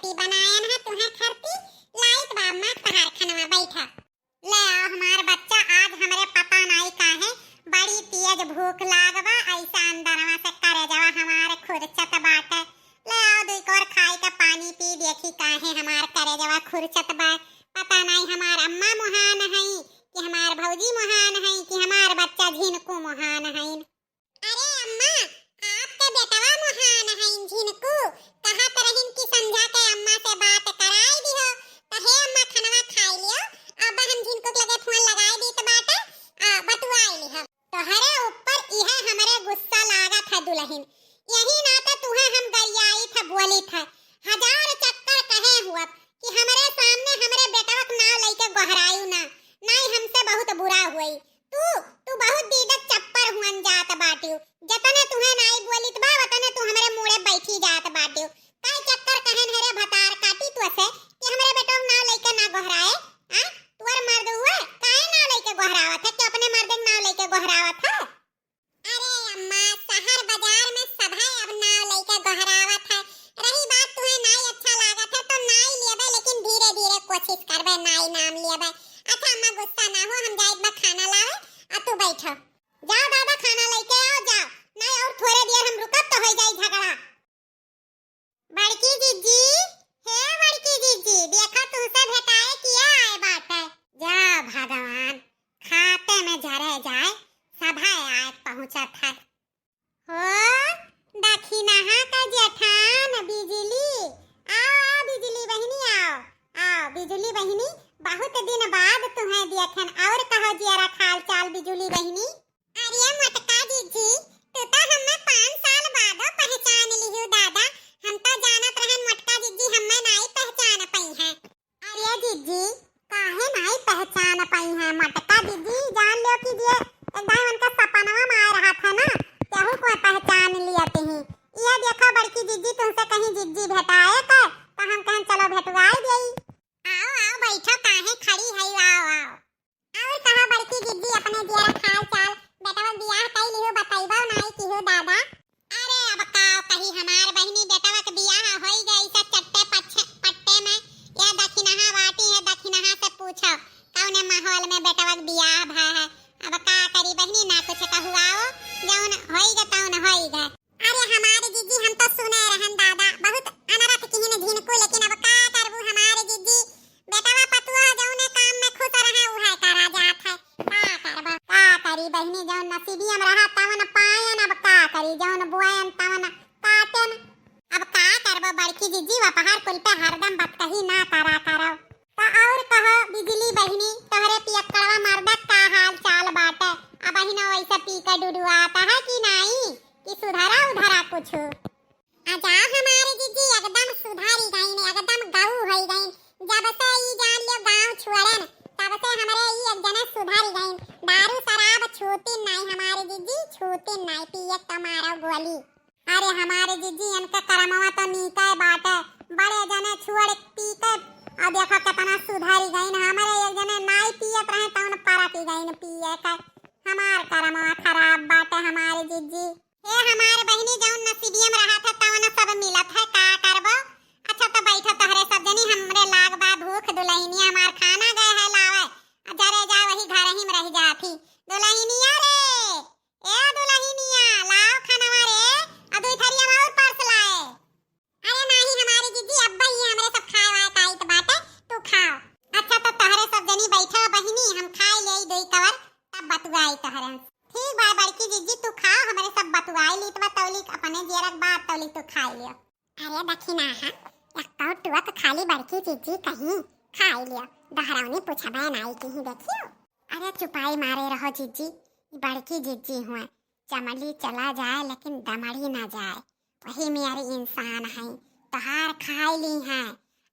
रोटी बनायन है तुम्हें खरती लाइट बा मस्त हर खनवा बैठा ले आओ हमार बच्चा आज हमरे पता नहीं काहे बड़ी तेज भूख लागवा ऐसा अंदरवा से करे जावा हमारे खुरचत बाटे ले आओ दुई कोर खाई का पानी पी देखी काहे हमार करे जावा खुरचत बा पता नहीं हमार अम्मा महान है कि हमार भौजी महान है कि हमार बच्चा झिनको महान है। अरे अम्मा आपके बेटवा महान है झिनको कहा तरहिन की समझा के अम्मा से बात कराई दी हो तो हे अम्मा खनवा खाई लियो अब हम झिनको लगे फोन लगाई दी तो बाटे बतुआई ली हो तो हरे ऊपर यह हमरे गुस्सा लागा था दुल्हन यही ना तो तुहे हम गरियाई था बोली था हजार चक्कर कहे हुआ कि हमरे सामने हमरे बेटवा का नाम लेके गहरायू ना नहीं हमसे बहुत बुरा हुई तू बहुत दीदक चप्पर हुन जात बाटियो जतने तुहे नाई बोलित बा वतने तू हमरे मुड़े बैठी जात बाटियो काय चक्कर कहन हरे भतार काटी तू से कि हमरे बेटवा नाम लेके ना गहराए हां तुअर मर्द हुआ काय नाम लेके गहरावत है कि अपने मर्द के नाम लेके गहरावत है। अरे अम्मा शहर बाजार में सब है अब नाम लेके गहरावत है रही बात तुहे नाई अच्छा लागत है तो नाई लेबे लेकिन धीरे धीरे कोशिश करबे नाई नाम लेबे। अच्छा अम्मा गुस्सा ना हो हम जाइत बा खाना लावे आ तू बैठो जाओ दादा खाना लेके आओ जाओ नहीं और थोड़े देर हम रुकब तो हो जाई झगड़ा। बड़की जीजी हे बड़की जीजी देखो तुमसे भेटाए किया आए बात है जा भगवान खाते में जरे जाए सभा आए पहुंचा था हो दखिनहा का जेठान बिजली आओ बिजली बहनी आओ बिजली बहनी बहुत दिन बाद तुम्हें देखन और कहो जरा हाल चाल बिजली बहनी। अरे मटका जीजी तू तो हमें 5 साल बाद पहचान लियो दादा हम तो जानत रहन मटका जीजी हमें नहीं पहचान पई है। अरे जीजी काहे नहीं पहचान पई है मटका जीजी जान लो कि ये एकदम उनका सपनवा में आ रहा था ना केहू को पहचान लिया ही ये देखो बड़की जीजी तुमसे कहीं जीजी भेटाए का तो हम कहन चलो भेटवाई देई आओ आओ बैठो काहे खड़ी है आओ और कहा बड़की जीजी अपने जरा हाल चाल बेटवा बियाह कई लियो बताइबो नहीं कि हो दादा। अरे अब काओ कही हमार बहनी बेटवा के बियाह होई गई से चट्टे पट्टे में या दखिनहा वाटी है दखिनहा से पूछो कौने माहौल में बेटवा के बियाह भा है अब का करी बहनी ना कुछ कहवाओ जौन होई ग तौन होई ग। अरे हमारे जीजी हम तो सुने रहन दादा बहुत अनरत किहिन झिनको लेकिन अब का करबू हमारे जीजी बेटवा पतुआ जौने काम में खुश रहा उहे करा जात है का करबा का करी बहनी जौन नसीबी हम रहा तवन पायन अब का करी जौन बुआयन तवन काटन अब का करबो बड़की जीजी वपहार कुल पे हरदम बात कही ना करा करो तो और कहो बिजली बहनी तोहरे पियक्कड़वा मर्दक का हाल चाल बाटे अब बहिना वैसा पी के डुडुआता है कि नहीं कि सुधारा उधारा कुछ आजा हमारे जीजी एकदम सुधारी गईन एकदम गऊ होई गईन जब से ई जान लियो गांव छोड़न तब से हमरे ई एक जना सुधारी गईन दारू शराब छूती नहीं हमारे जीजी छूती नहीं पिए तुम्हारा गोली। अरे हमारे जीजी इनका करमवा तो नीका बाटे बड़े जने छुड़ पी के और देखो कितना सुधारी गईन हमारे एक जने नाई पियत रहे तौन परती गईन पिए के हमार करमवा खराब बाटे हमारे जीजी हे हमार बहनी जौन नसीबियम रहा था तौन सब मिलत है का करबो। अच्छा तो बैठो तहरे सब जनी हमरे लाग बा भूख दुल्हनिया हमार खाना गए है लावे जरे जा वही घर ही में रह जाती दुल्हनिया रे ए दुल्हनिया लाओ खाना रे आ दुई थरिया और पास लाए। अरे नहीं हमारी जीजी अब्बा ही हमरे सब खाए वाए काई तो बाटे तू खाओ। अच्छा तो तहरे सब जनी बैठो बहनी हम खाई लेई दुई कवर तब बतुआई तहरे ठीक बा बड़की जीजी तू खाओ हमरे सब बतुआई ली तो तौली अपने जेरक बात तौली तू खाई लियो। अरे दखिना हा एक पाव टुआ तो खाली बड़की जीजी कहीं खाई लियो दहरावनी पूछबे नहीं कहीं देखियो। अरे चुपाई मारे रहो जीजी बड़की जीजी हुआ चमली चला जाए लेकिन दमड़ी ना जाए वही मेरी इंसान है तहार खाई ली है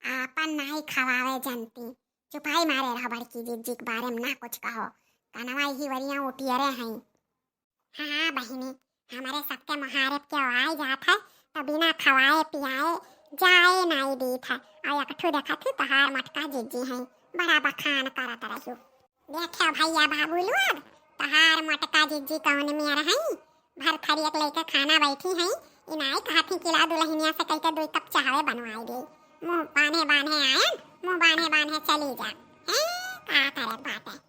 आपन नहीं खवावे जनती चुपाई मारे रहो बड़की जीजी के बारे में ना कुछ कहो कनवा ही वरियां उटियरे हैं। हाँ बहिनी हमारे सबके मुहारत के आवाज जात है तो बिना खवाए पियाए जाए नहीं दीत है और एकठू देखा थी तहार मटका जीजी हैं बड़ा बखान करत रहियो देखो भैया बाबू लोग तहार मटका जीजी कौन में रही भर थरियक लेके खाना बैठी हैं इनाई कहा थी किला दुल्हनिया से कई के 2 कप चाय बनवाई दे मुंह बांधे बांधे आयन, मुंह बांधे बांधे चली जा। हैं का करे बाटे।